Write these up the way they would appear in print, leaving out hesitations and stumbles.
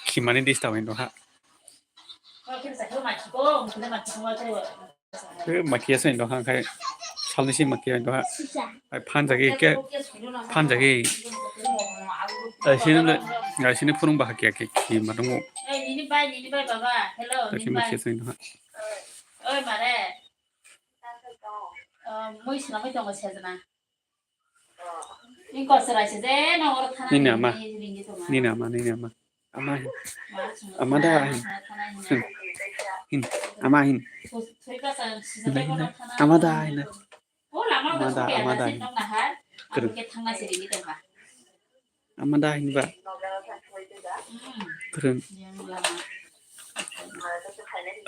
खिमानि disturb हैन दहा माखियासो हैन दहा खाय सालनिसि माखिया दहा फानजागे के फानजागे आइसिनो फुरुं बाहागिया के खिमा दङ निनि बाय बाबा हेलो निनि बाय ओइ मारे मैसोना मै दङ सेजना Nini ama amahin amada hin amahin amada hin amada hin amada hin ba keren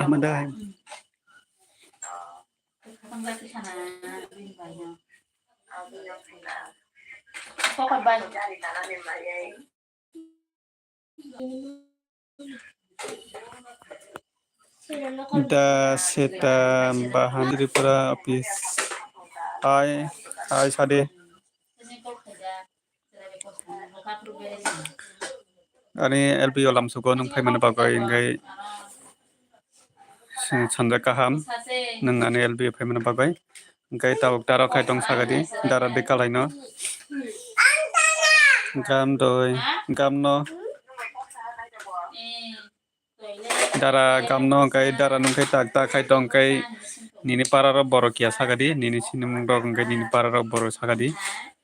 amada hin Da seta bahan Tripura office. Hai Sade. Ani LPO lamsuko nung payment bagai ngai sandra kaham nung ani LPO payment bagai ngai tawak dara kai tong sagadi dara dekalai no gam no dara gamno kai dara nung kai tak kai tong kai nini pararo boro kia sagadi nini sinum dog kai nini pararo boro sagadi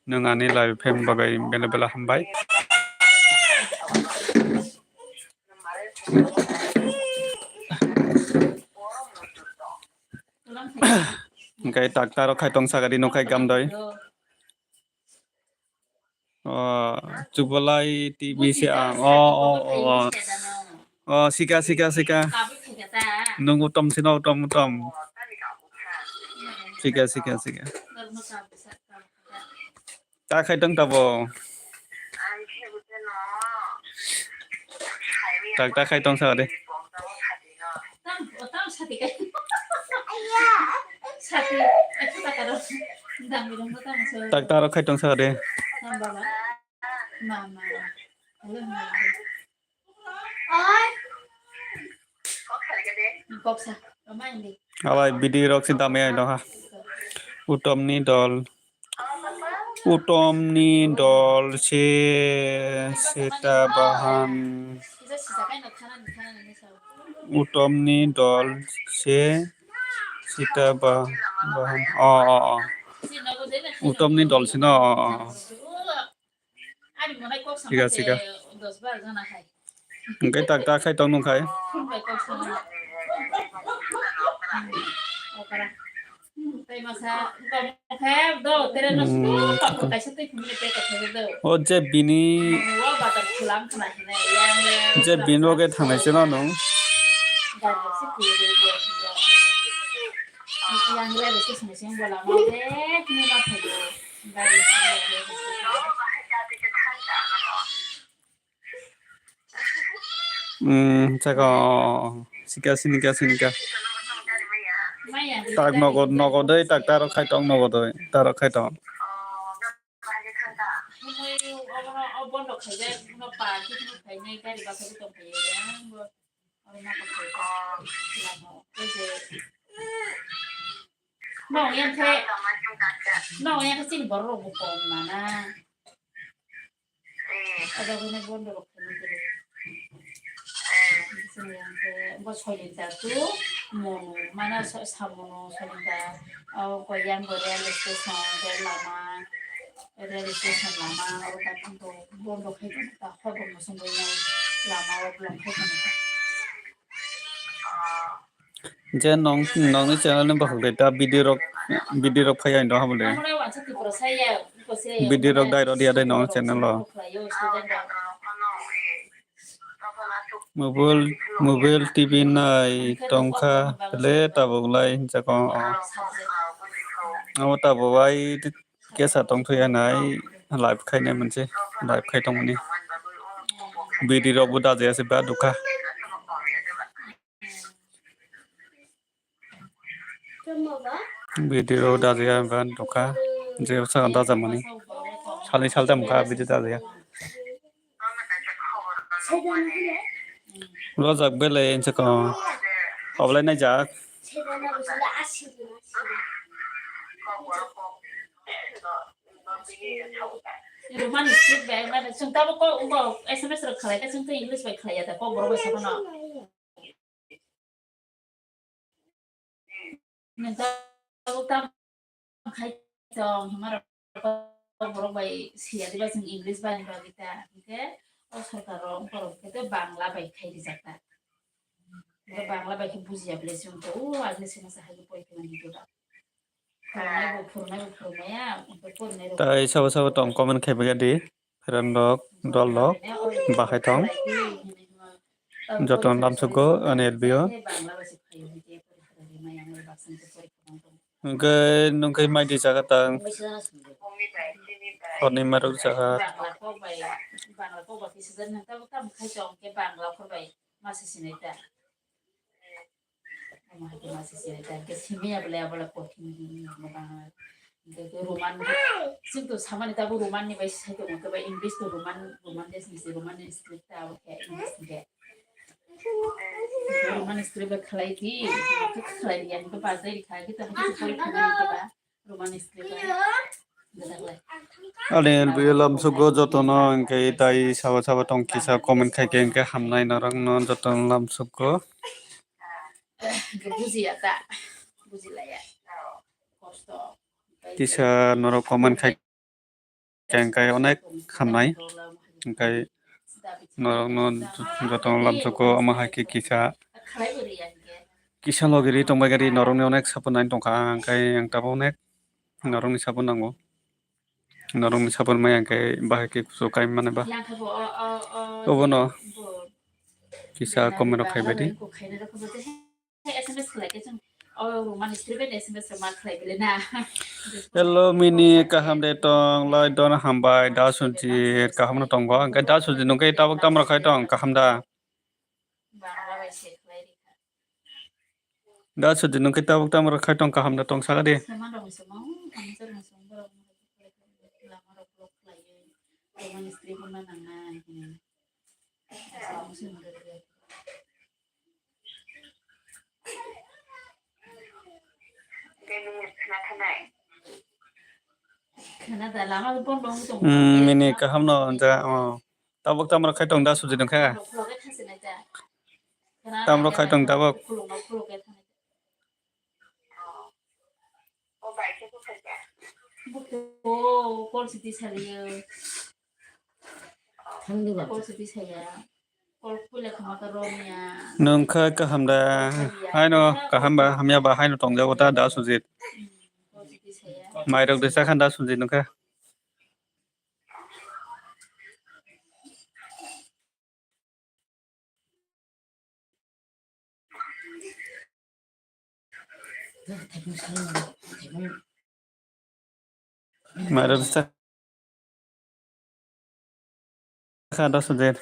nung ani live phem bagai bela bela hambai kai tak taro kai tong sagadi nung kai gam doi Jubalai TV se sika nung utom sino utom sika ta khai tong tabo tak ta khai tong sa de tak ta ro khai tong sa de Alai bidi rok sinta me ai ha utomni dol se seta bahan utomni dol se seta bahan utomni dol sino sika ngai tak ta khai tong nung khai je bini je bino ke thangai se no nung jaga sika tak nogodoi tak taro khai tong nogodoi taro khai tong no yang sin baru bukan mana ada guna bondo bos holinta tu mono mana samono holinta koyan korean station lama orang tu bondo kita tak hobi musim ini lama belum hobi je nong ni channel ni bahag data video rok phaya ndo hamle video rok dai ro dia dai nong channel lo mobile TV nai tongkha le tabuglai jako tabuai kesa tongthya nai live khainai monse live khai tongmani video rok buda jase ba dukha video dajaya ban dukha je sa da jamani sali salta mukha video dajaya Rozak bele insa ko. Oblay na jak. Roman script ba na chúng ta có ubo SMS rồi khai ta chúng ta English ba khai ta có boro ba sa na nên ta có tam khai chong hamara ko boro ba sia diba sing English ba ni ba kita ke o sarkaro boro ke bangla ba khai di sakta bangla ba ke buziya ble chúng ta o agne se na sa ha poi ke mani to Tai sawa tong comment khai baga di. Pheran dok dol dok bahai tong. Joton lam suko anel bio. Nungkai mai di jaga tang. Oni maruk jaga. Masih sih ke sini ya boleh kopi roman sing tuh sama nih tabu roman nih baik saya tuh coba Inggris tuh roman dia sendiri roman yang script tahu kayak Inggris juga roman script kelai di kelai yang itu pas dari kayak kita harus cari coba roman script Anel bio lam suko jotono engkai tai sawa tong kisa comment khai ke engkai hamnai narang non joton lam suko. Buzi ya tak buzi lah ya kosto Kisa norok comment khai ke engkai onek hamnai engkai norok non joton lam suko ama hai ke kisa logiri tongbai gari norok ni onek sapun nain tongka engkai yang tabo onek norok ni sapun nango norok ni sapun mai engkai bahai ke sukai mana ba obono kisa comment khai bedi SMS khai ke roman script SMS roman khai bele na Hello mini kaham de tong loi don hambai da sunji kaham no tong go engkai da sunji nungkai tabak tamra khai tong kaham da da sunji nungkai tabak tamra khai tong kaham da tong saga de mini kaham no ja tabak tamra khai tong da sunji nungkai tamra khai tong tabak kol siti saliyo kol siti saya kol pula kamakaromnya nungkai kaham da hai no kaham ba hamya ba hai no tong ja wata da sunji kol siti saya mai rok desa kan da sunji nungkai mai rok desa kan da sunji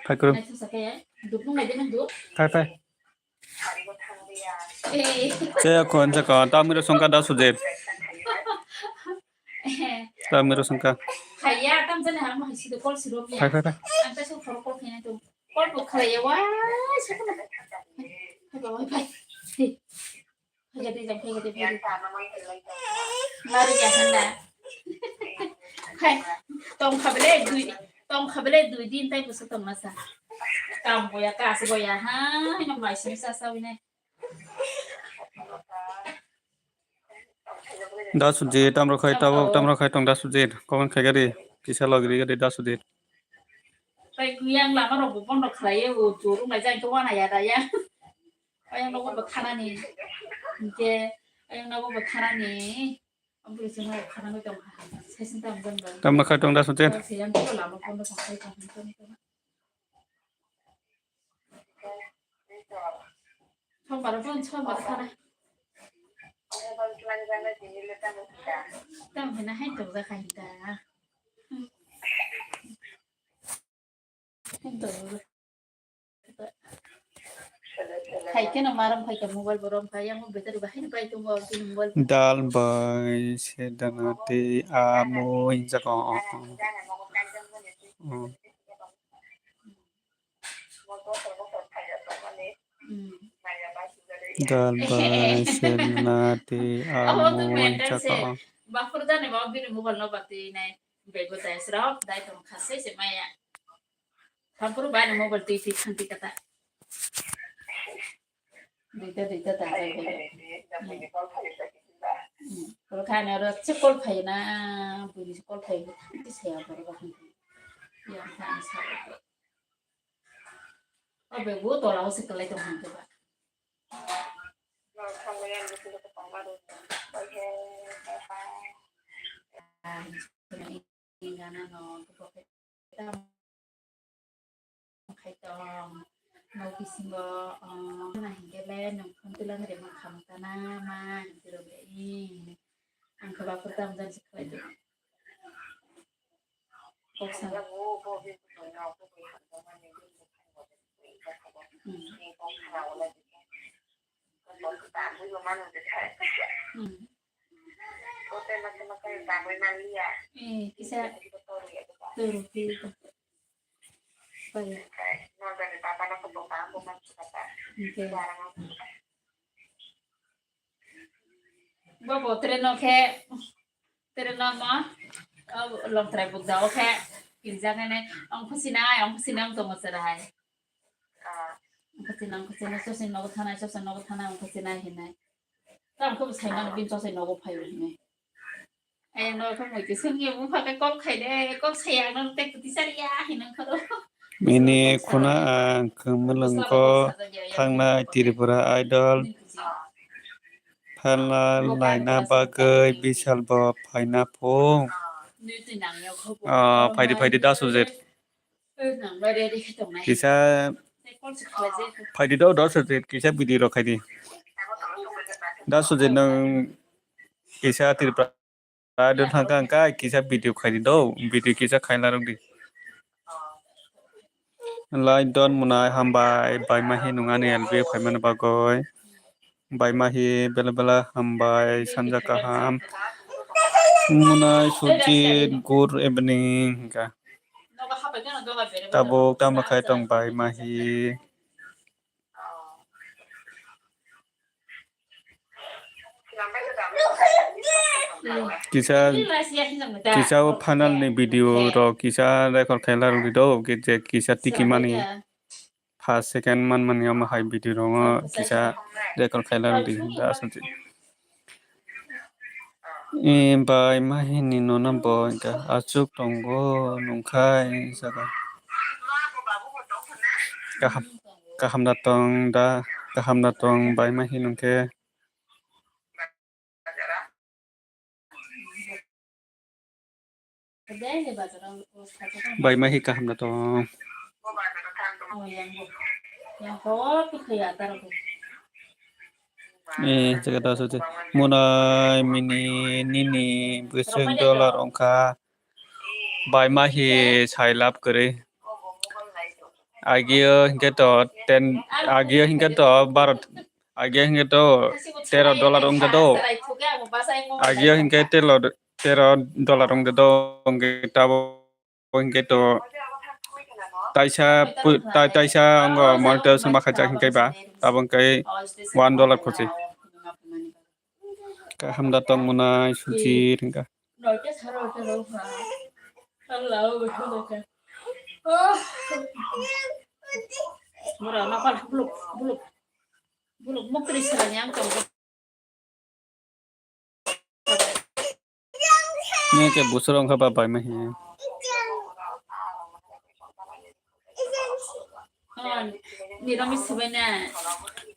Pai kuru pai saya kon jaka tamiro songka da sunji tamiro songka Kaya tam sana har ma hisi kol sirop ya pai anta so kol kol kene to kol ko kaya wa siapa na ba pai kaya de jam kaya de mari ya handa hai tong khabele dui din tai pusa tong masa tam boya ka se boya ha no mai sim sa sa wine da sunji tamro khai tong da sunji comment khai gari kisa logiri gari da sunji pai kuyang la ma ro bu pon ro khlai u chu ru mai jang to wa na ya da ya ayang no ba khana ni ke ayang no ba khana ni ambu se ma khana no tong ha se sin tam bon ba tamro khai tong da sunji se yang to la ma pon ro khai tong 처음 말하잖아. 땀 해나 한쪽가 가니까. 한쪽. Khaike no maram khaike mobile borom khaya mo betar bahin pai to mo tin mobile dal bai sedanate amoy jaga dal bai sedanate Ako to amoy mental se jaga bafur da ne ba bin mobile no bati nai bego dai srap dai to khase se maya Tampuru ba ne mobile TV khanti kata Dita ta jai Kalau kan ada cekol phai na buri cekol phai ti saya bar ba khan ya kan sa abe wo to la se kalai to han ba Gana no ko kita khai tong no kisingo na hingele nang khontulang re ma khamtana ma hintiro be ang khaba pertam jan sikhai to koksa Kisah turuti Paya. Okay. Bobo treno ke treno ma long trai buk dao ke kinjang ne ang khusina to masarai ang khusina so sin no thana ang khusina hinai tam ko sai na bin so sai no go phai ne ai no ko mo ki sung ye mu pha ka kok khai de kok sai ang nang te ti saria hinang kharo mini khuna kemelengko thangna tiripura idol phala laina bagai bisal bo phaina phung phaidi da sujet kisa phaidi da sujet kisa bidi ro khaidi da sujet nang kisa tiripura idol thangka angka kisa video khaidi do video kisa khaila rok di lai don munai hambai bai mahi nungani elbe phaimana bagoi bai mahi bela bela hambai sanja kaham munai sujit gur evening ka tabok tamakai tong bai mahi kisa panel ni video ro kisa record khaila ro do kisa tiki mani first second man yama hai video ro kisa record khaila ro di da asante bai mahi ni nona boy ka achuk tongo nungkhai jaga kaham datong bai mahi nungke bai mahi kaham datong yang ko tu khaya tar ko jaga da asante munai mini nini busung dollar ongka bai mahi sai lap kare agio hingga to 13 dollar ongga do agio hingga $13 ongga do ongga tabo hingga to taisa onggo monetization makhaja hingga ba tabong kai $1 khursi kaham datang munai suci hingga nói cái sao rồi đâu hả ăn lẩu rồi thôi được murah nó kan buluk mau krisalnya ang ni ke busurong ka ba bai mahi nilamis sebenarnya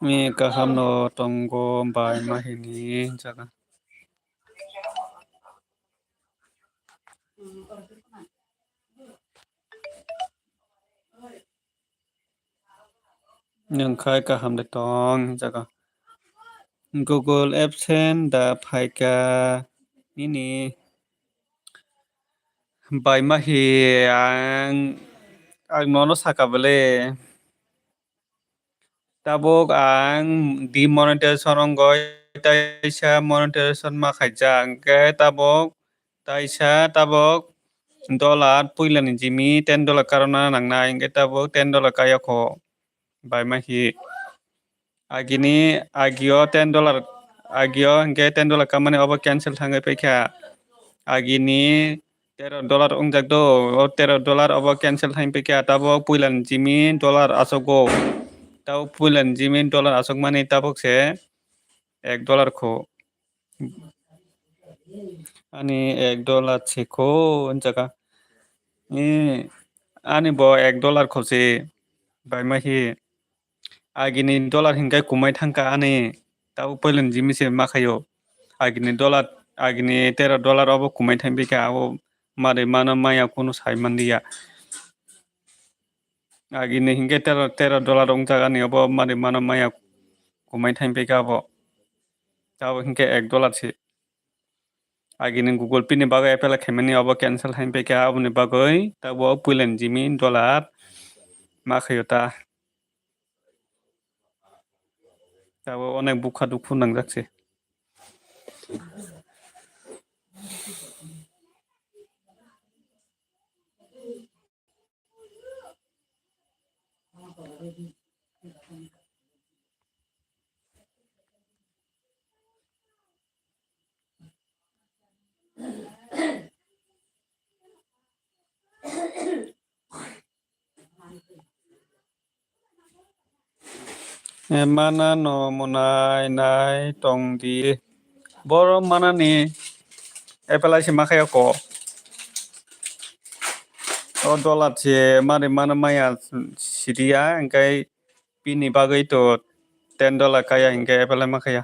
mi kaham no tonggo bai mahi ni jaga nangkai kaham de tong jaga Google AdSense da phaika nini bai mahi ang nono sakabele tabok ang demonetization ongoi taisa monetization ma khaijak hingke tabok taisa tabok dollar puila ni jimi $10 karona nangnai hingke tabok $10 kayako baimahi agini agio $10 agio hingke $10 kamani obo cancel thangai paikha agini $13 ongjak do o $13 obo cancel thain paikha tabok puila ni jimi dollar asogo tau puila ni jimi dollar asokmani tabok se $1 ko ani $1 cheko onjaka ani bo $1 khose baimahi agini dollar hingkai kumai thangka ani tau puila ni jimi se makhayo agini dollar agini $13 obo kumai thainpika abo mari mano maya kuno saimandiya agini hingke $13 ongjak ani obo mari mano maya kumai thainpika abo tabo hingke $1 se agini Google Pay ni bagoi apple khaimani obo cancel thainpika aboni bagoi tabo puila ni jimi dollar makhayo ta tabo onek bukha dukhu nangjakse mana no monai nai tongdi boro mana ni apple se makhayo ko o dollar se mari mano maya sidiya hingkai pini bagoi to $10 kaya hingke apple makhaya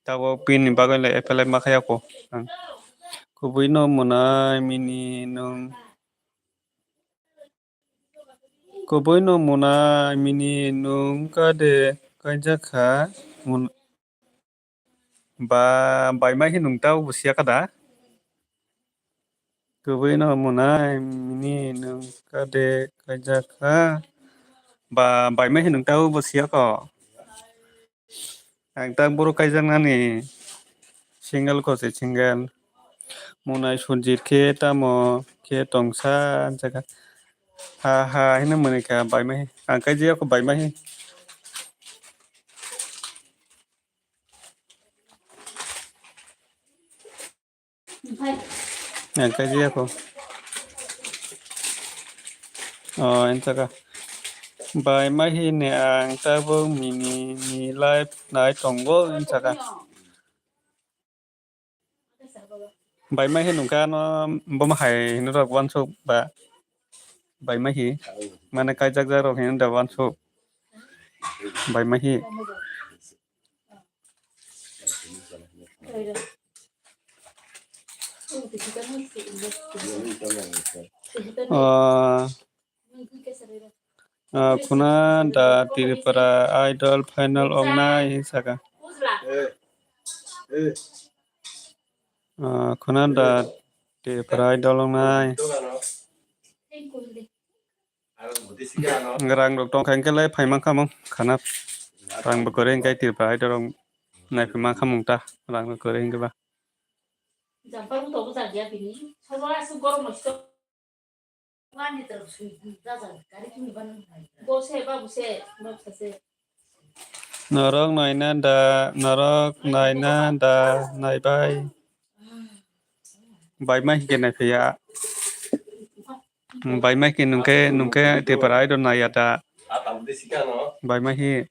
tabo pini bagoi le apple makhaya ko kubui no monai mini nung kubui no monai mini nung kade kaijakha ba baimahi nung tau busia kada kubui no monai mini nung kade kaijakha ba baimahi nung tau busia ko ang tak buru kaijaknani single ko se single monai sunjit khe tamo khe tongsa jaga ha hino monika baimahi ang kaijia ko baimahi ang kaijia ko entaka baimahi ne ang tabo mini ni live nai tongo entaka baimahi nungka no bomahai hino rok wansuk ba baimahi mana kaijak jarok hino da wansuk baimahi kuna da Tripura Idol final ongnai saka kuna da Tripura Idol ongnai ngrang rok tongkhai kelai phaimang khamong khana rang bakore hingkai Tripura Idol ong nai phaimang khamong ta rang bakore hingke ba 잠바로 너무 잘이야 비니. 서로가 수고로 멋있어. 많이 들어 수이자자 가리킴이 받는 보세 봐 보세 뭐 보세. Norok naina da nai bai bai mai ke nai phia bai mai ke nungke te parai do nai ata bai mai hi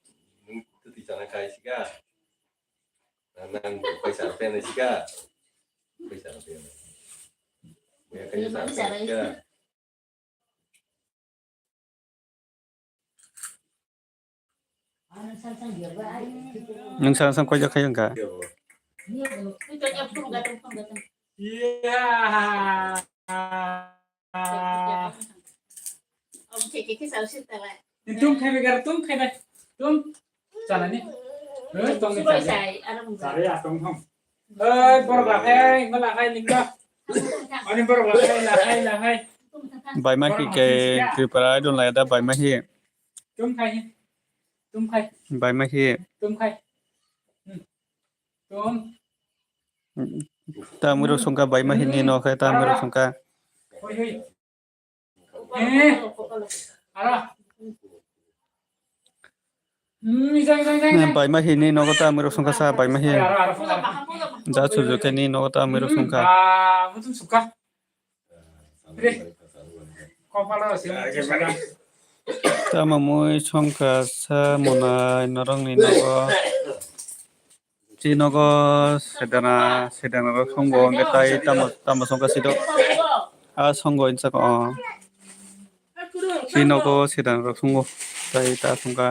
nung sang ko jak khayang ka तुम खाए बेगर तुम खाए तुम चला नहीं तुम नहीं सारे तुम हम बरगला है मला है लिंगा अनि बरगला है ला है bai mai ke Tripura Idol nai da bai mai hi तुम खाए Tum khai. bai ma hi Tum khai. Tum. ta mu ro songka bai ma hi ni no khai ta mu ro songka Hoi hoi. Ara. Izang. bai ma hi ni no ta mu ro songka sa bai ma hi Ara. da su ju ke ni no ta mu ro songka Mutum suka. Kopala sih. ta ma mu songka sa mona norong ni no go chi no go sedana ro songgo nge tai ta ma songka sido a songgo insa ko chi no go sedana ro songgo tai ta songka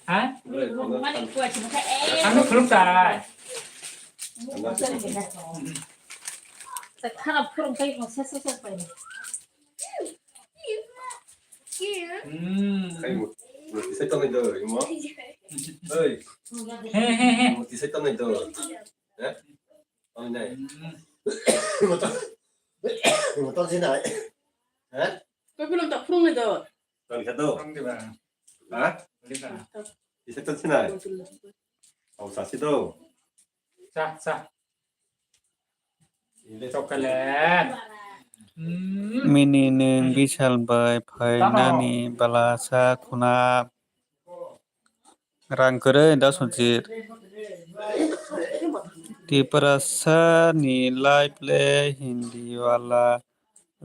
Hah? Anu belum tak. 하나 풀은 거기 뭐 셋셋 빨리. Một tí sách tao này đời đúng không? Ơi, Hehehe. một tí sách tao này đời. Đấy. Con này. Một con thế này. Hả? Có cái lông tập phun này rồi. Con khát đâu? Không đi vào. Hả? Đi vào. Tí sách tao thế này. Ồ, sao xí đâu? Sa. Coklat. mini neng bichal bai phai nani balasa khuna rang kere da sunjir ti perasa ni live le hindi wala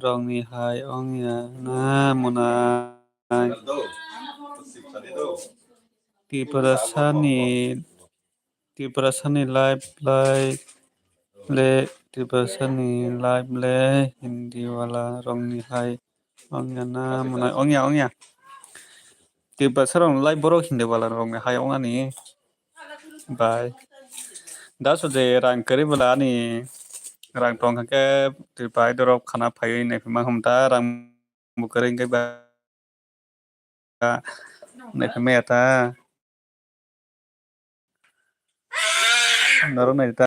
rong ni hai ong ya na muna Sao đâu? Xịp sao đi đâu? ti perasa ni live le ti perasa ni live le hindi wala rong ni hai ong ya na muna ong ya ti perasa rong live borok hindi wala rong ni hai ong ani bye da so je rang kari bala ni rang tong ke ti pai dorop khana phai ne phima humta rang mu kering ke ba ne phime ta naro ne ta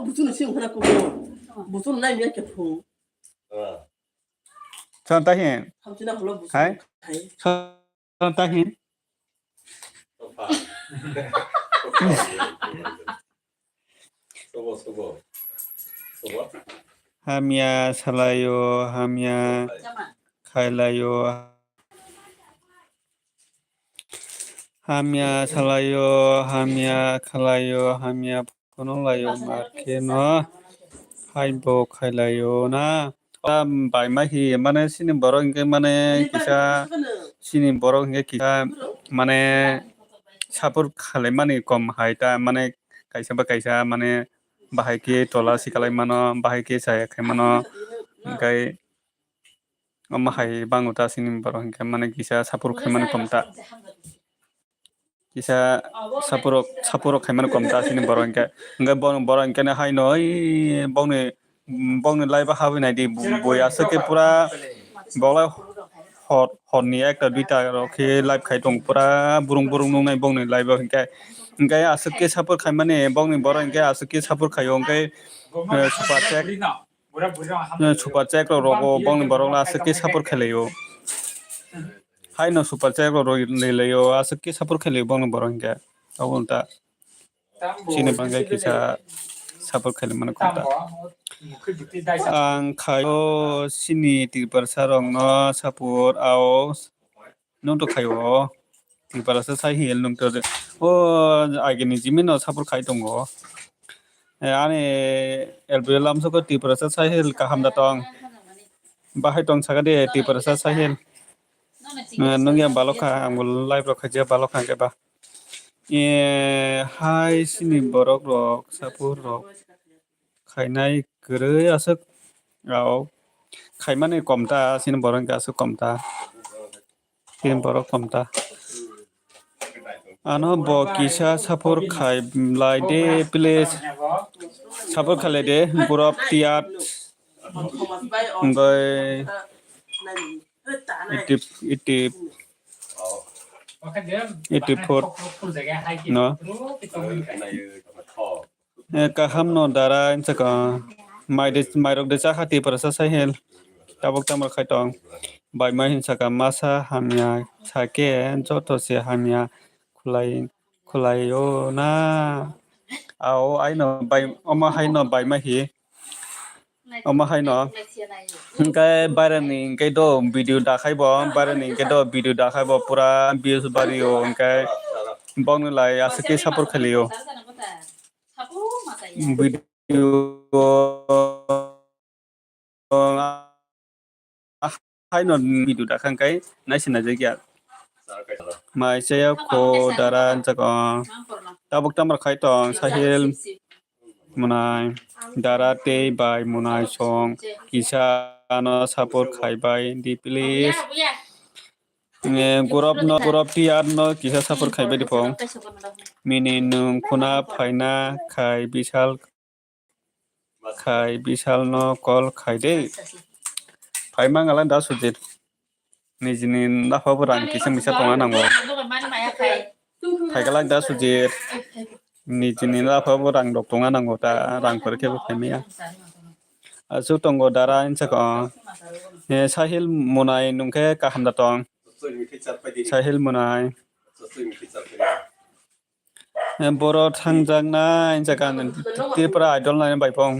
무슨 지금 하나 거고 무슨 날 이렇게 풍. Ờ. chon ta hiền 삼촌아 불러 무슨. Hả? chon ta hiền Không phải. Không phải. Số bộ. hamia salayo hamia khailayo hamia salayo hamia khalayo hamia ponolayo makeno haibo khailayo na bai ma hi mane sini borong ke mane kisa sini borong ke kisa mane sapur khale mane kom haita mane kaisa mane bahai ke tola sikalai mano bahai ke saya ke mano kai hai banguta sini borong ke mane kisa sapur khai mane komta kisa sapuro khai mane komta sini borong ke ngai borong ke na hai noi bongni lai ba habi nai di boya ke pura bola hot ni ekta duita ke live khai tong pura burung nung nai bongni lai ba ke ngai asake sapur khai mane bongni borong ke asake sapur khai ngai super check ro rogo bongni borong la asake sapur kheleyo hai no super check ro leyo asake sapur kheleyo bongni borong ke awonta sini bangai kisa sapur khele mane komta ang khayo sini tipar sarong no sapur ao nung to khayo tipar sa sai hel nung to o ageni jimin no sapur khai tongo ane elbelam so ko tipar sa sai hel ka hamda tong bahai tong sagade tipar sa sai hel nung ya balokha angul live ro khaja balokha ke ba hai sini borok rok sapur rok khainai gere asuk ao khaimane komta sin borong ka asuk komta sin borok komta ano bo kisa sapur khai lai de place sapur khale de borop tiat ngai 80 80 84 no kaham no dara insaka mairok de chakati parasa sahel tabok tamar khaitong bai mai hinsaka masa hamya sake joto se hamya khulayo na ao aino bai oma haino bai mai hi oma haino hingkai barani hingkai do video dakhai bo barani hingkai do video dakhai bo pura views bario hingkai bong lai asake support khaliyo video haino video dakhangkai naisina jagya mai saya ko dara insaka tabok tamar khaitong sahel munai dara te bai munai song kisa no support khaibai di please gorop ti ar no kisa support khaibai di pong mini nung khuna phaina khai bishal no call khaide phaima ngala da sujit nijini nafa burang kisang bisa tonga nango khaigala da sujit nijini nafa burang dok tonga nango ta rang perke bu phaimia asu tongo dara insaka sahil munai nungke kaham da tong sahil munai boro thangjak na insaka tripura idol na baipong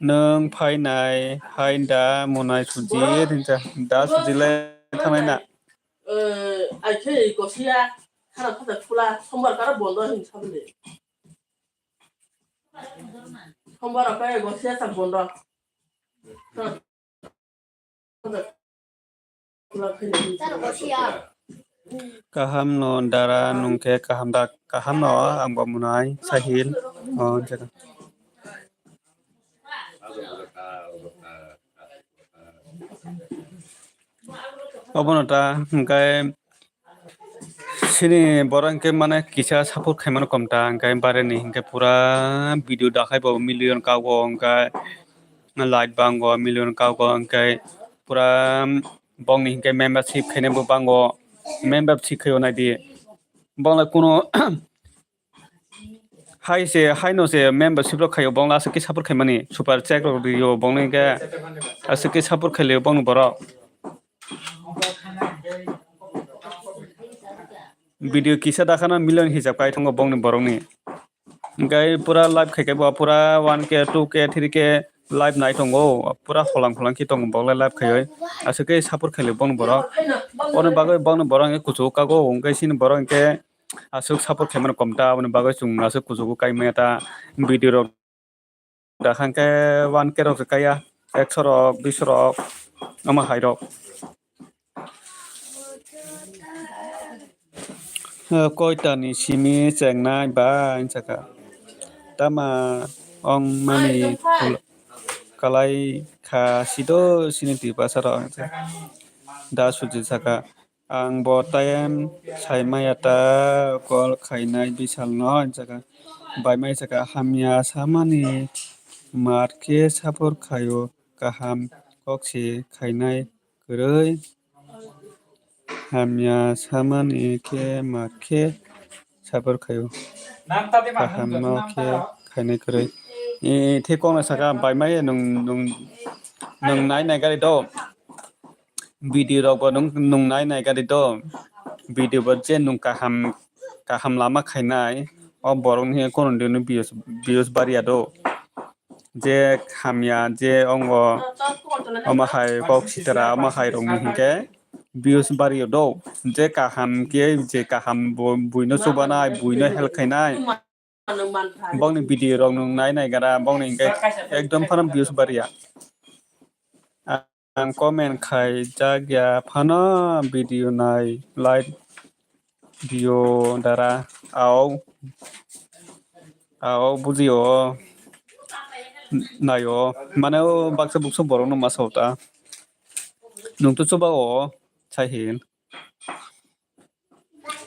nung phainai hainda munai sujit inja da sujile thanai na 아이케 이것이야 하나 파다 풀라 선발 깔아 본다 힘 참데 선발 앞에 이것이야 딱 본다 kaham no dara nungke kaham no angba munai sahil jaga obonota hingkai sini borangke mane kisa support khaimano komta hingkai bareni hingkai pura video dakhai bo million kago hingkai like bango million kago hingkai pura bongni hingkai membership khaine bo bango membership khayo na di bongla kuno hai no se membership ro khayo bongla asake support khaimani super check ro dio bongni ga asake support khaile bong boro video kisa dakhana million hijab kai thongo bongni borongni gai pura live khai bo pura 1k 2k 3k live nai thongo pura holang ki tong bongla live khai asake support khaile bong boro one bagai bong borong e kuchu kago ongkai sin borong ke asuk support khaimano komta one bagai chung asuk kuchu kai meta video ro dakhangke 1k ro kaya 100 rok 20 rok ama hai rok koita ni simi chengnai ba insaka tama ong mani kalai kha sido siniti pasara da suji saka ang bo time saimayata kol khainai bisal no insaka baimai saka hamya samani marke sapor khayo kaham kokse khainai koroi hamya samani ke marke sapor khayo kaham no ke khainai koroi the kong saka baimai nung nai gari do video rok bo nung nai gari do video bo je nung kaham lama khainai o borong he kono de bios baria do je hamya je ongo oma hai kok sitara oma hai rong hingke bios bario do je kaham buino subana buino hel khainai bongni video rong nung nai gara bongni hingke ekdom phanam bios baria ang comment khai jagya phana video nai like video dara ao bujio nayo mane baksa bukso borong no masauta nung to choba o chaihin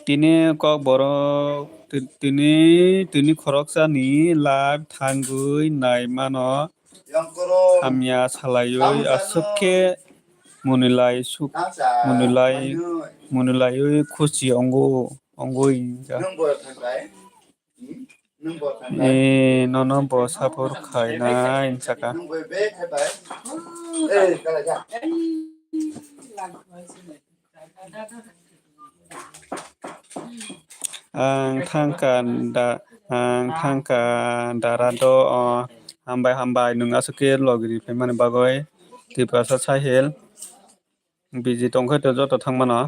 tini kok borok tini khoroksa ni live thangui nai mano hamya salayoi Munilai su munilai kusi ongo inga. Nono bo sapor khaina insaka. Ang thangka darado hambai nung asuke logri pemane bagoi tipasa sahel biji tongkai to joto thangmano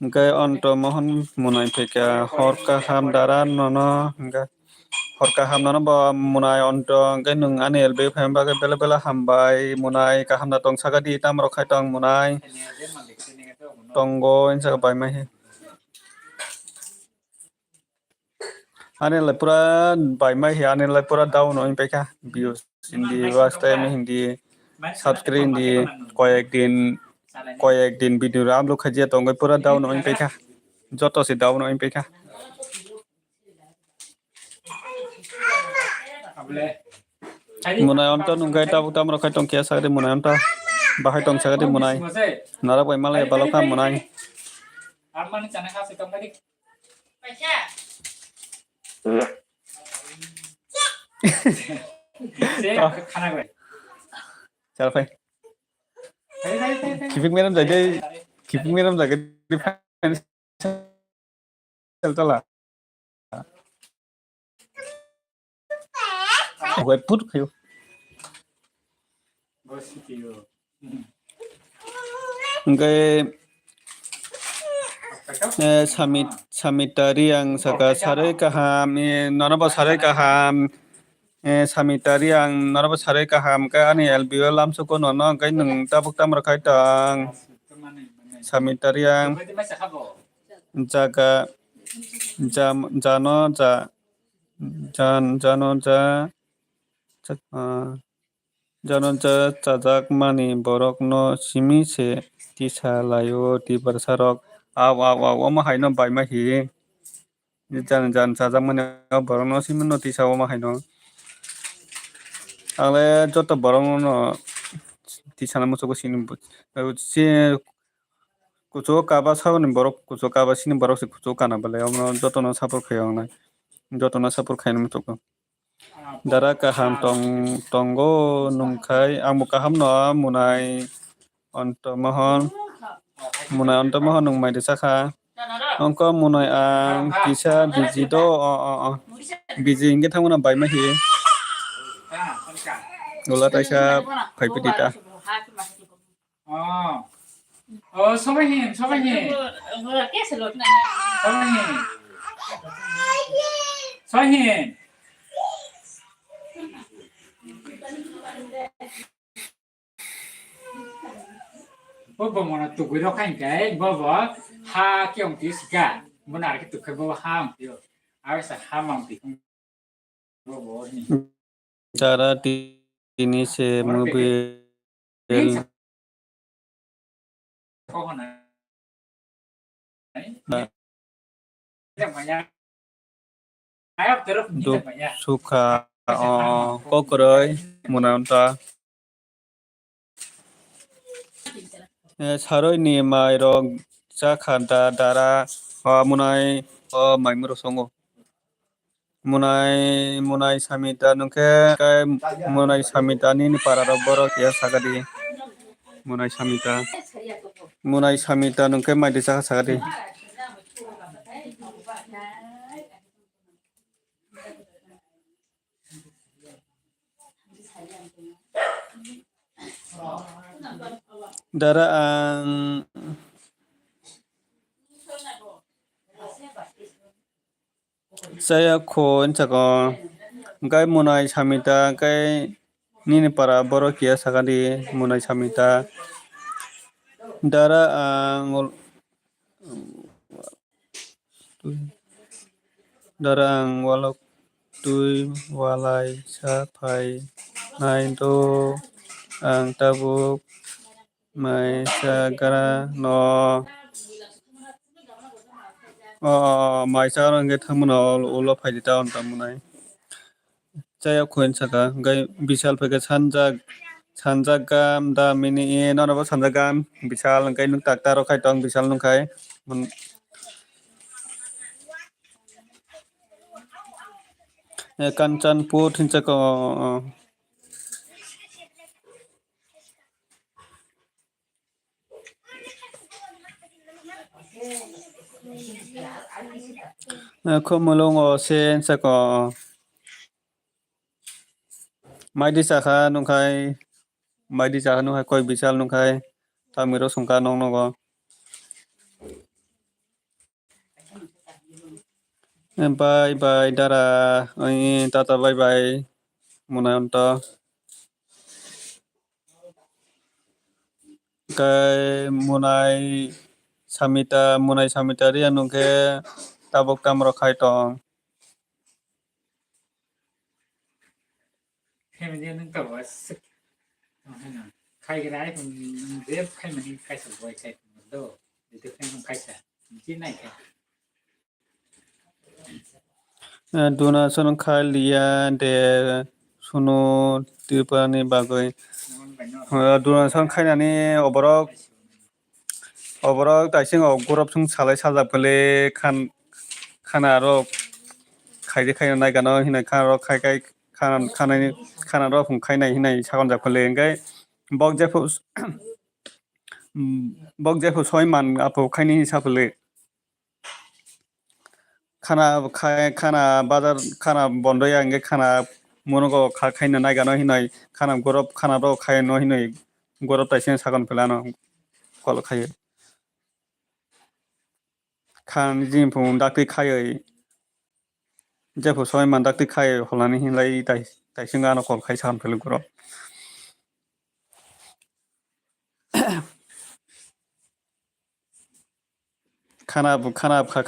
hingke onto mohon munai peka horka ham dara nono hingke horka ham nono bo munai onto hingke nung anel be phem bagai bela bela hambai munai kaham na tong sagadi tamro khai tong munai tongo insaka bai mahi anel pura bai mahi anel pura down oi peka views hindi watch time hindi subscribe hindi কয়েকদিন video upload খাইছে তঙ্গই পুরা down হইন পেখা যত সে down হইন পেখা মুনাই অন্ত নুঙ্গাই তাবু তাম রখাই টং কিয়া সাগদে মুনাই অন্ত বাহাই টং সাগদে মুনাই নারা বাই মালাই বালকা মুনাই Arman chana khase tong kadi. Paisa. Se khana goi. chal phai Kiping meram jaga chal chala gue put khayo Bositio. Samitari yang saka sarai kaham nonaba sarai kaham samitari yang nonaba sarai kaham ka ani LBO lam suko nono kai nung tabuk tam rakai tang samitari yang Berarti masih habo. jaga jano jajak mani borok no simi se tisa layo ti barsarok aw oma haino bai ma hi jan jajak mani borok no simi no tisa oma haino ale joto borok no tisa na musuko sini si kucho kaba sabani borok kucho kaba sini borok se kucho kana bale omno joto no sapor khayong na joto no sapor khaino musuko dara kaham tonggo nungkai amu kaham no munai onto mohon nung mai desa kha ongko munai ang kisa biji do biji ingge thanguna bai ma hi gola taisa phai pidita Oh, sobahin. Kesa lot na. Sobahin. Bobo mona tu gui ro kain kai bobo ha kyong ti sika mona ke tu kai bobo ha ang tio awe sa ha mang ti bobo ni cara ini se mobil ko hona ai banyak ayo terus ni banyak suka kokoroi munanta saroi ni mai rong cha khanda dara munai maimuro songo munai samita nungke kai munai samita ni para roboro kia sagadi munai samita nungke mai desa sagadi dara ang saya kon chako gai munai samita kai nini para boro kia sagadi munai samita dara ang walok tui walai sapai nai do ang tabuk mai sagara no mai sagara nge thamno ulo phaidi ta on tamunai chaya khoin saka gai bisal phege sanja Sanjagam da mini no no sanjagam bisal nungkai nung tak taro kai tong bisal nungkai Kanchanpur hinchako Khomolong o sen sako maidi saka nungkai maidi saka nungkai koi bisal nungkai tamiro sungka nong nogo bye bye dara tata bye bye munanto kai munai samita ria nungke tabok tamro khai tongให้มันเนี่ยนึกกับว่าสึกให้หน่อยใครก็ได้ผมเรียบใครมันใครสนใจใครมันโดเดี๋ยวใครมันใครจะที่ไหนแค่ donation khai liya de suno tirpani bagoi donation khainani oborok taising ok gorop sung salai sajak pele khana ro khaide khaina naigano hinai khana ro khai khana ro phung khainai hinai sakon jak pele engai bok jepho soiman apo khaini sapele khana bazar khana bondoya engai khana monogo khaina naigano hinai khana ro khaino hinai gorop taising sakon pelano kol khai khan jin phung dakti khai jepho soiman dakti khai holani hinlai taising ano kol khai sakon pele gorop khana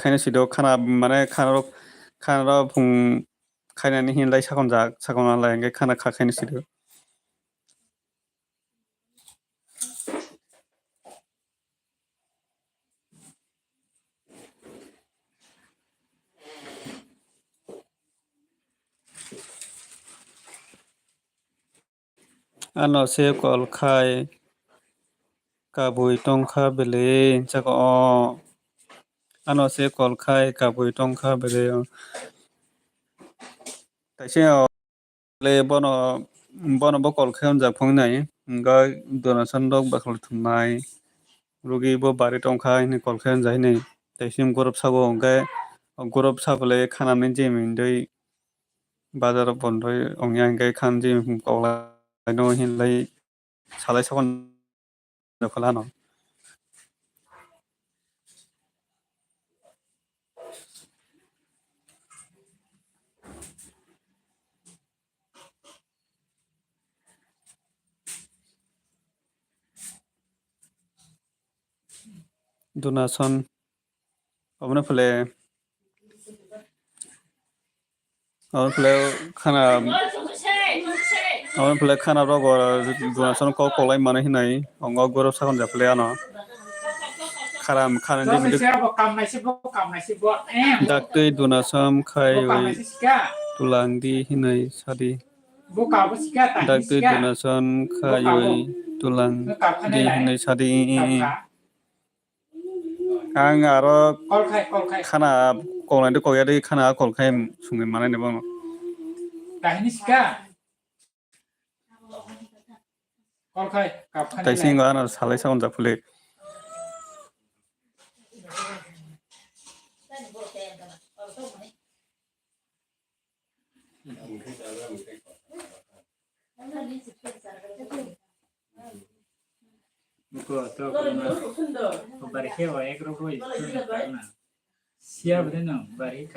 khaina sido khana mane khana ro phung khainani hinlai sakon alai engai khana khaina sido ano se kol khai kabui tongkha bele chako ano se kol khai kabui tongkha bele taise le bono bo kol khai on jak phung nai ga donation dok bakol thumai rugi bo bari tongkha ni kol khai on jai nei taisim gorop sabo ga gorop sabale khana ni jemin dei bazar bondoi ongya ngai khan jim kawla no hinlai salai sakon jakolano donation obne pele khana obne pele khana ro donation ko kolai mane hinai ongo gorop sakon jakle ano khanaก็ไม่ ni ใช่บอกกำไม่ใช่บอกแอม dakte donation khai บอกกำไม่ใช่สิก้า tulangdi hinai sadi บอกกำไม่ใช่สิก้าแต่ dakte สิก้า donation khai tulang เมื่อกลับคะแน di นไหน hinai sadi กลับขา ang aro กอลใคร khana kolai de koya de khana kol khai sungai mane ne bang แต่นี่สิก้ากอลใครกลับคะแนน taising ga ano salai sakon jakleก็ตัวก็บริเวณว่าเอกรู้อีกนะเสียบได้หนึ่งบริเวณ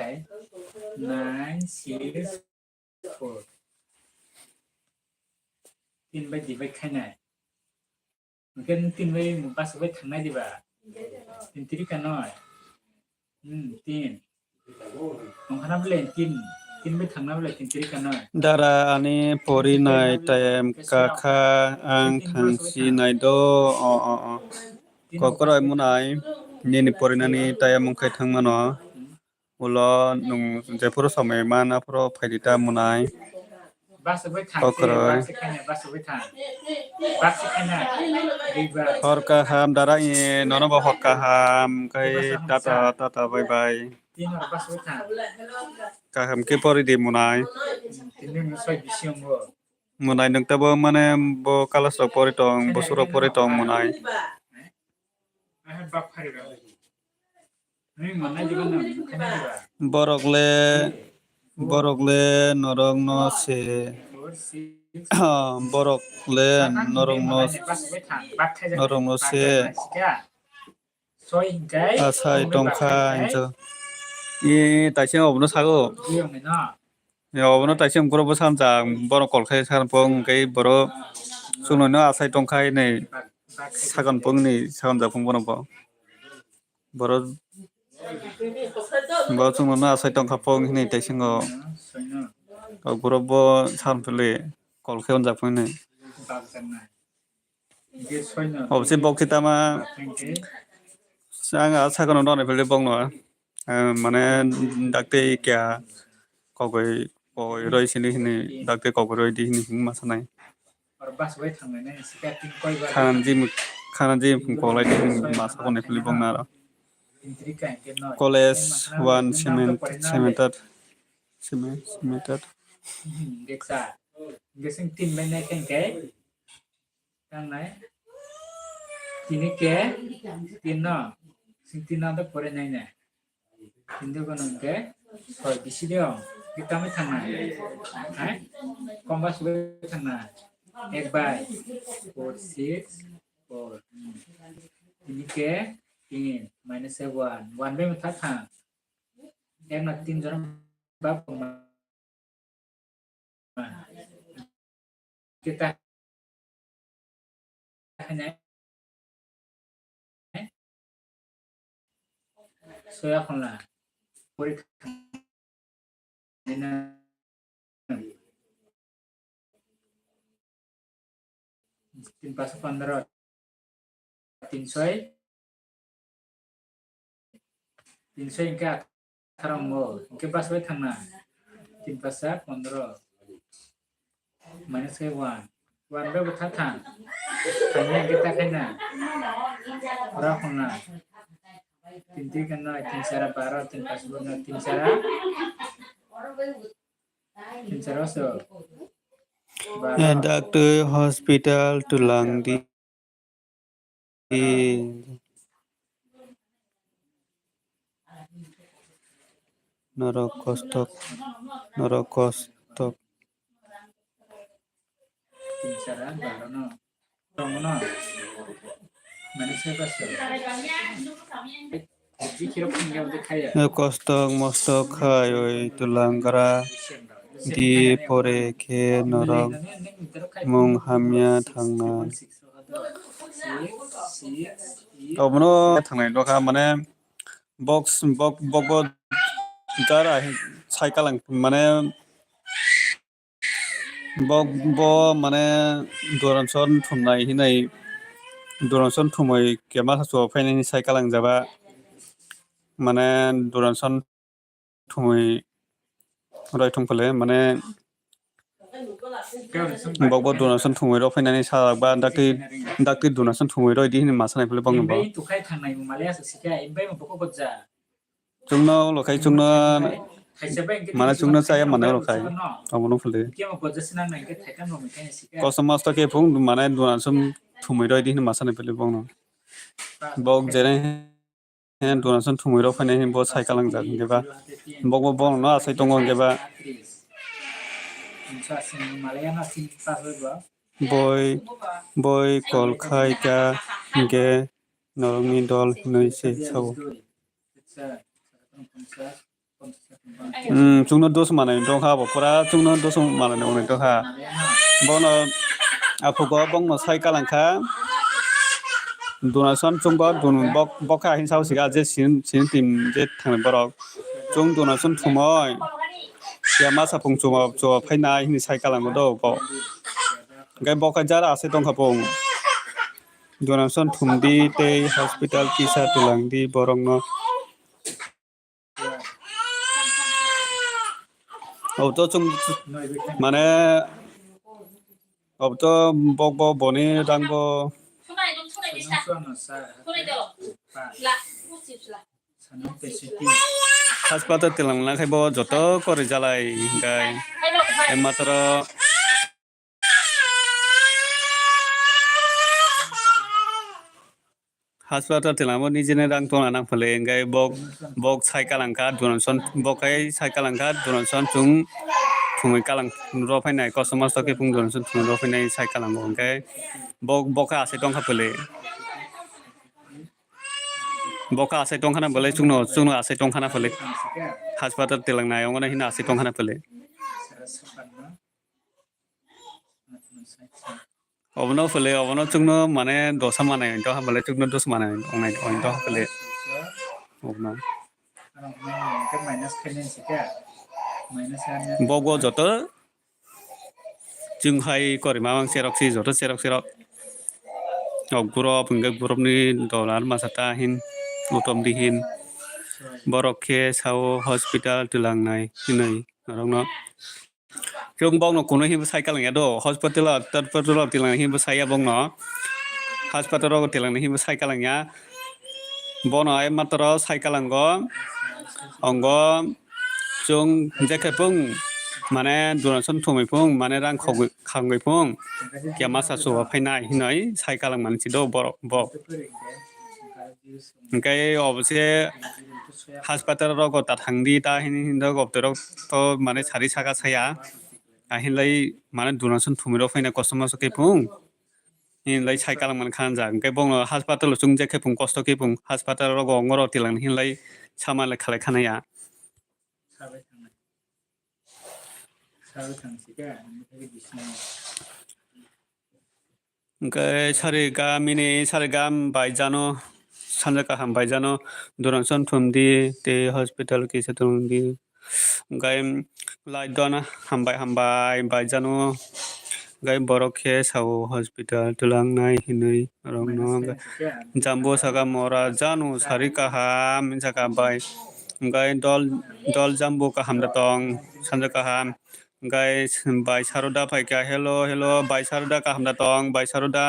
964ตินไปดีไปแค่ไหนมันก็ตินไปมุมปัสสาวะทางไหนดีบ่าตินตีกันหน่อยตินมองขนาดเล่นตินไปทางนั้นเลยตินตีกันหน่อย dara ani pori nai tem kakha ang thangsi nai do kokoroi munai nini pori nani tayam mungkai thangmano ulo nung jepuro samai mana pro phaidita munai bác sẽ với thằng Okroy. bác sẽ khai này bác sẽ với thằng bác sẽ khai này đi vào hor kaham dara ye nono bo hor kaham kai tata tata bye bye tin là bác sẽ với thằng kaham ke pori di munai tin nên nó xoay bị siêu ngờ munai nang tabo mane bo kalas ro pori tong bo suro pori tong munai ai bác phải rồi nhưng mà nay juga nang khai này đi vào borokle norong no se 4 6 borokle norong no bác sẽ với thằng bác khai ra norong no se xoay cái asai tongkha injo i taiseng obno sago riêng này nó obno taiseng gorobo samjang borok kolkhai sarpong kai boro sunono asai tongkhai nei bác sagon pong ni sagon japong bono bo boro bo sunono asai tongkha pong ni taiseng o xoay nó gorobo sarpele kolkhai on japong nei bác chân này cái xoay nó obse bok kitama thành cái anga sagon on ne pele bong no mane dakte kya kogoi koi roi sini hini dakte kogoi roi di hini hing masanai और बस वही थंग ने skating कोई बार khanji kolai di hini masa kone pele bong na इंद्री का के नो college 1 cemented देखा गेसिंग 3 महीने के tang này तीन के तीन ना सिंग तीन ना तो परे नहीं ने तीन तो कौन के और किसी दियो kita में थंगना है कौन बस वही थंगना एक बार 4 6 4 तीन के तीन -1 में था था एक ना तीन जन बाप kita hanya saya kena beri ini tin pas 15 300 इनका 18 मो इनके पास वही थंगना tin pas 15 minus 1 1 बता था hanya kita kena orang kena tinti kena tin cara baru tin pas benar tin cara so and doctor hospital tulang di norokostok tin cara baru no dong no minus pas jadi kira punya untuk kaya kostok mostok khai tulang kara di pore ke norok mung hamya thangna obno thangnai doka mane box dara cycle mane bo mane doranson thumnai hinai doranson thumai kema so fainani cycle jaba mane doranson thumai roi thungpale mane bok donation thumai ro fainani sabak ba dakti donation thumai ro di masanai pele bang ba imbai tu kai thangnai malaysia sika imbai mo poko botja chungno lokai chungno kaisa bang mana chungno saya mana lokai amono pele kia mo botja sinang nang ke thaikan no mekai sika kosomas to ke phung mana donation thumai ro di masanai pele bang no bok jere donation thumai ro fainani bo cycle lang ja geba bok no asai tongo geba Malayana sin pas ba boy kol khai ka ge normi dol noi se sau chungno dos manai dong ha bo pura chungno dos manai onai to ha bono apugo bongno sai kalangkha donation chungba bok kha hin sau siga je sin tim je thang borok chung donation thumoi ya masa pung chuma phaina hin sai kalango do bo gai boka jara ase tong khapong donation thumdi te hospital kisa tulangdi borong no Auto chung noi be kan mane auto bok bok boni dang bo 손아이 좀 손에 비싸. suan no sa 손에 줘. pa 라. 씹시라. sanam te siti hospital tilang na khai bo joto kori jalai gai 하이로 하이. ematra hospital tilang bo nijine dang tona nang phale gai bok sai kalangka donation bokai sai kalangka donation chung thungai kalang ro phainai customer stock pung donation thung ro phainai sai kalang bo gai boka ase tong kha phale boka ase tong khana phale chungno ase tong khana phale sika hospital tilang na yong na hina ase tong khana phale sa sapan no obno phale obno chungno mane dosa mane to ha phale chungno dos mane onai to phale obno anong ka minus kenen sika minus han bogo joto chung hai kori ma bang serok si joto serok gurop hingga gurop ni dolar masata hin utom di hin borok ke sao hospital tulang nai hinai narong no chung bong no kuno hin sai kalang ya do hospital tilang hin sai ya bong no hospital ro tilang hin sai kalang ya bono ai matro sai kalang go ongo chung jekhe pung mane donation thumai pung mane rang khangai pung kya masa so phainai hinai sai kalang man si do bo kai obse hospital ro go ta thangdi ta hin do go to mane sari saka saya ahin lai mane donation thumai ro phaina customer so ke pung hin lai sai kalang man khan ja kai bong hospital chung jekhe pung kosto ke pung hospital ro go ngoro tilang hin lai sama le khalai khanaya sabe thang sika ni bisna Cái sari mini sari gam baijano sanjak ham baijano donation thum di te hospital ki se thum di gai lai dona hambai baijano gai borok khe sau hospital tulang nai hinui rong no jambo saka mora janu sari ka ham saka bai gai dol jambo ka ham da tong sanjak ham gai bai saruda pai kya hello bai saruda ka hamda tong bai saruda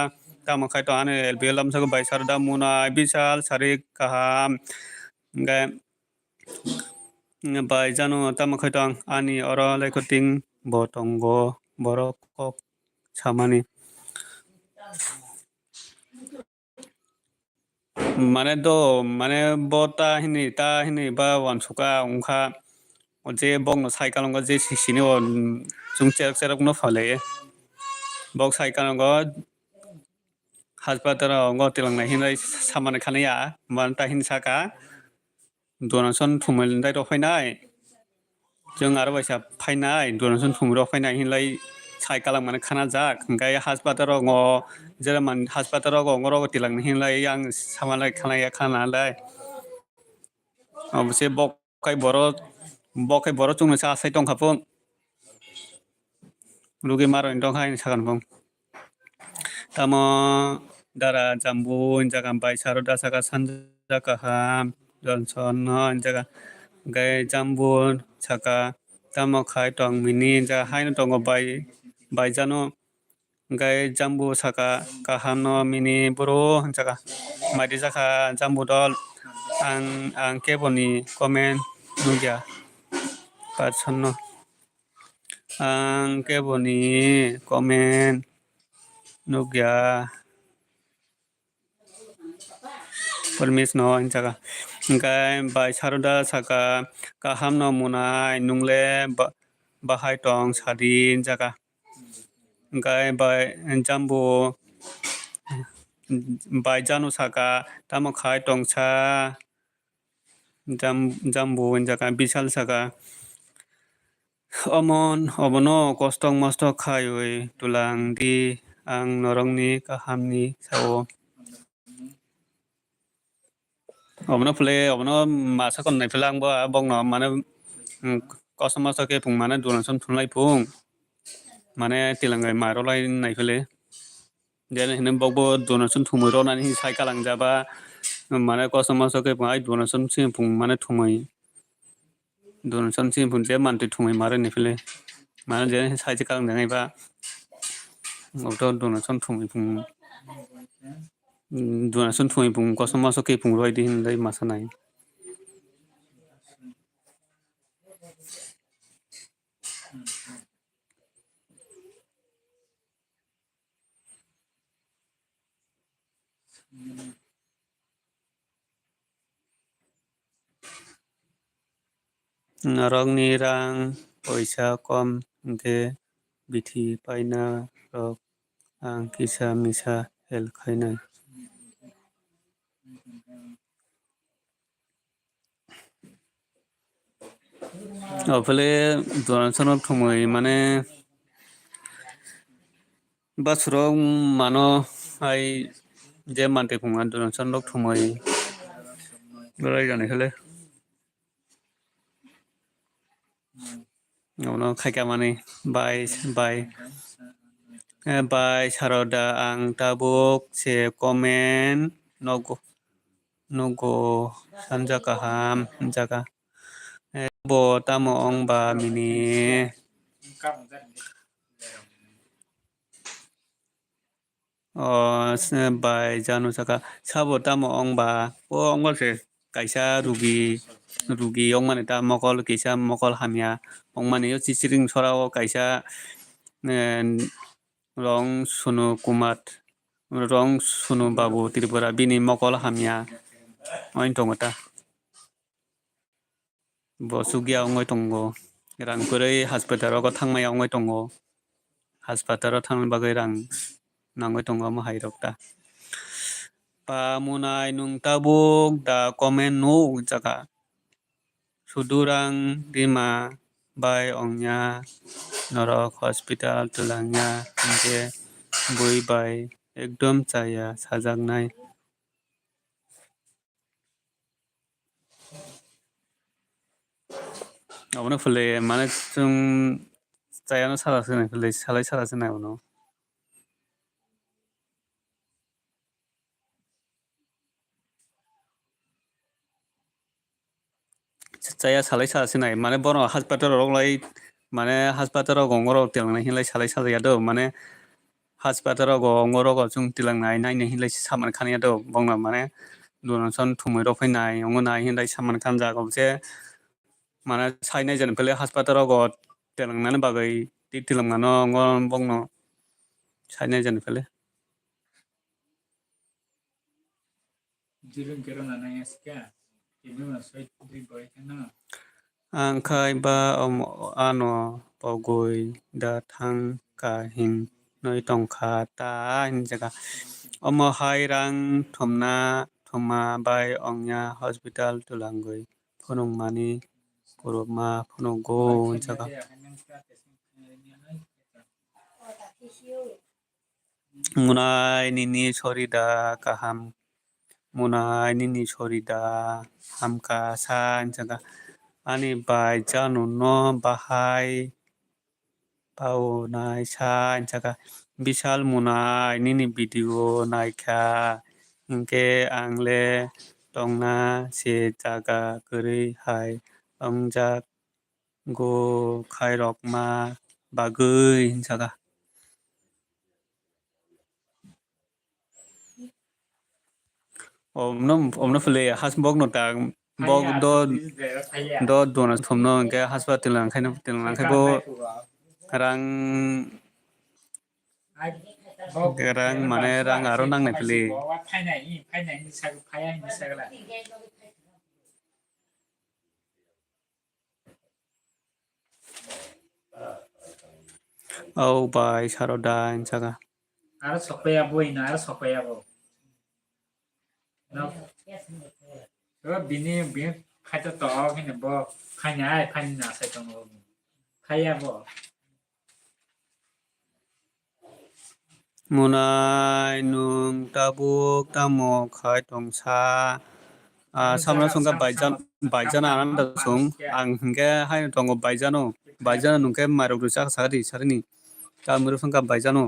tama khai to ane belam sa bai saruda muna bisal sari kaham gai bai janu tama khai tong ani ora lai ko ting botongo borok kok samani mane do mane bota hini ba wan suka ungkha je bong no sai kalong je sini on chung cherok no phale bok sai kalong go hospital ngo tilang na hinai samane khania man ta hin saka donation thumel dai ro phainai jeng aro baisa phainai donation thum ro phainai hinlai sai kalang man khana jak gai hospital ngo jera man hospital go ngoro tilang hinlai yang samane khana lai obse bok kai boro chung sa sai tong khapung rugi maro indong hai sakan pung tamo dara jambu jaga bai saruda saka sanja kaham johnson no jaga gai jambu saka tamo khai tong mini ja hai no tong bai jano gai jambu saka kaham no mini bro jaga madi saka jambu dol ang keboni komen nugya patsanno ang keboni komen nugya permis no jaga gai bai saruda saka kaham no munai nungle bahai tong sadin jaga gai bai jambu bai janu saka tamo khai tong sa jambu jaga bisal saka obono kostong mostok khayoi tulang di ang norongni kahamni sao obono masa kon nai phelang ba bong no mane customer ke phung mane donation thunlai phung mane tilangai maro lai nai phele jene hinem bogbo donation thumuro nani sai kalang jaba mane customer ke phung ai donation phung mane thumai donation sin pun je man tu thumai mare ne phile mana je sai je kang ngai ba auto donation thumai pung donation thumai pung ko sama so ke pung roi di hin dai masa nai rong ni rang poisa kom ke bithi paina rok ang kisa misa hel khainai phile donation thumai mane basrong mano ai je mante phunga donation rok thumai rai jane khale no khaika mane by saroda ang tabuk se comment nogo sanja kaham jaga bo tamo ong ba mini by janu saka sabo tamo ong ba ong ba se kaisa rugi ong mane ta mokol kisa mokol hamya ong mane yo chisiring sorao kaisa rong sunu kumat rong sunu babu tripura bini mokol hamya oin tongota bo sugia ongoi tongo rang purei hospital ko thangmai ongoi tongo hospital thang bagai rang nangoi tongo mo hai rokta pa munai nung tabuk da comment no jaga sudurang dima bai ongnya norok hospital tulangnya je bui bai ekdom chaya sajaknai abono phule mane chung chayano sala sene phule salai sala sene abono chaya salai sala sene mane bono hospital rok lai mane hospital rok gongoro tilangnai hinlai salai sala yado mane hospital rok gongoro go chung tilangnai naine hinlai saman khani yado bongna mane donation thumai rok phainai ongonai hinlai saman khan jago je mana sainai jan phele hospital rok telangnani bagai tilangnano ngon bongno sainai jan phele Jirung kero na nang eska. Ini masuk di boy kana. angkai ba ano pogoi da thang ka hin noi tong kha ta hin jaga omo hai rang thoma bai ongnya hospital tulangoi phunung mani puruma phunung go jaga munai nini sorida kaham munai nini sorida hamka san jaga ani bai janu no bahai pau nai san jaga bisal munai nini video naikha ingke angle tongna se jaga gori hai ongjak go khairok ma bagui jaga omno phule hasbok no ta bok do dona thomno ke hospital langkhaino tilangkhai bo rang mane rang aro nangnai phile Phai ni sagu phaya ni sagla. au bai saroda jaga Aro sokaya boy na aro sokaya bo. No. Bini phai to hine bo phai na sai tong bo. Phaya bo. munai nung tabuk tamo khai tongsa samna sungka baijan ananda sung ang hingke hai tongo baijano nungke marok rusak sarini kamuru sungka baijano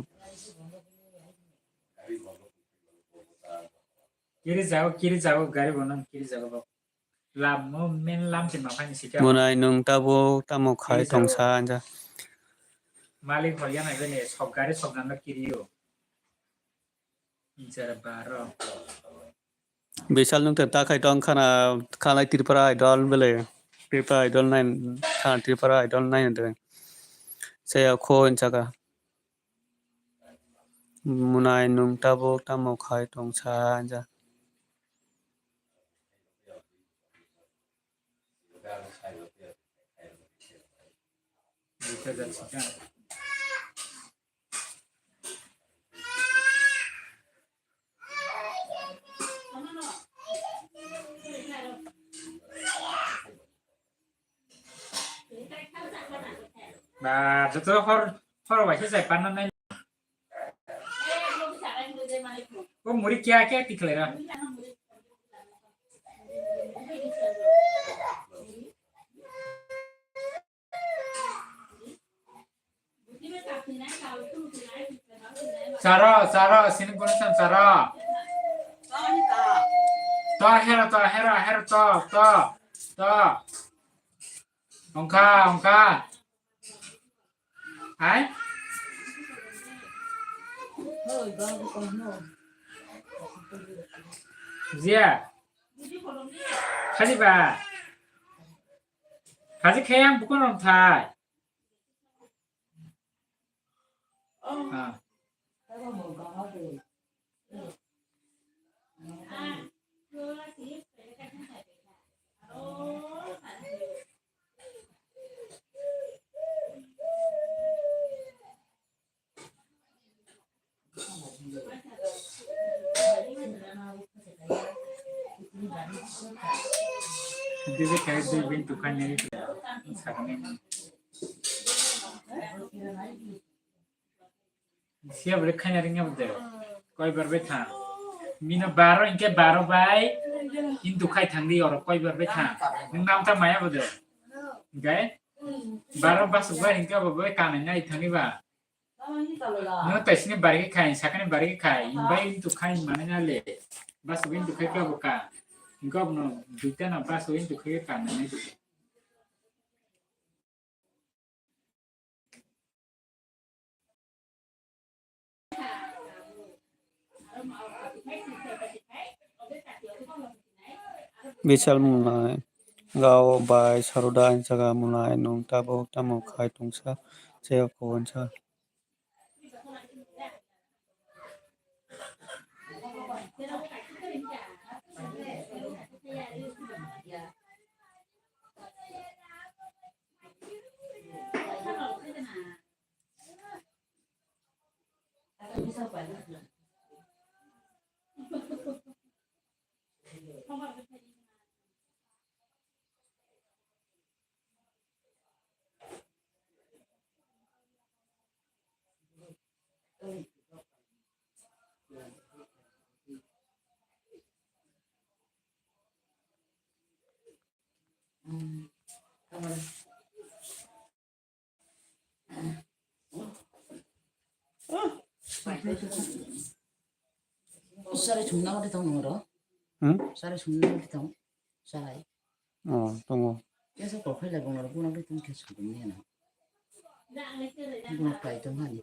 Kiri jago gari bonan kiri jago bo. làm men làm thì mà phải xí cho 문화의 능따보 따모 가이 동사 앉아 Malik Holian này bên này sọc cái sọc nằm kiri yo incara baro 비살 능때 따카이 동 카나이 트리파라 아이돌 belе 트리파 아이돌 나인 카 트리파라 아이돌 나인데 세야 코 인자가 문화의 능따보 따모 가이 동사 앉아 bisa jadi sih Bà rất rất hor vậy giải pan năm nay có muri kia tikle ra Saro sini guna sam Saro Soalnya to hera to ongka ai Zia Haji bà Haji khem bukan orang Thai Dia kayak tu bentukannya itu sekarang siapa mereka nyarinya betul koi berbeda mina baro inke baro bay itu kai tangdi orang koi berbeda nam tamaya betul okay baro pas gua inke bawa kanannya itu nih ba no tesnya bari kai sekarang bari kai bay itu kai mana nyale bas gua itu kai kau buka Enggak benar, duitnya nampak soalnya itu kayak kanan itu. 비살 문화의 가오 바이 사로다 인자가 문화의 능따보 따모 가이 동사 세야 코 원사 쌀에 존나 오래 더 넣어. 응? 쌀에 존나 오래 더. 쌀에. 동호 계속 걸 팔려 보는 거 보는 게 계속 없네 나. 이거 가이 좀 하니.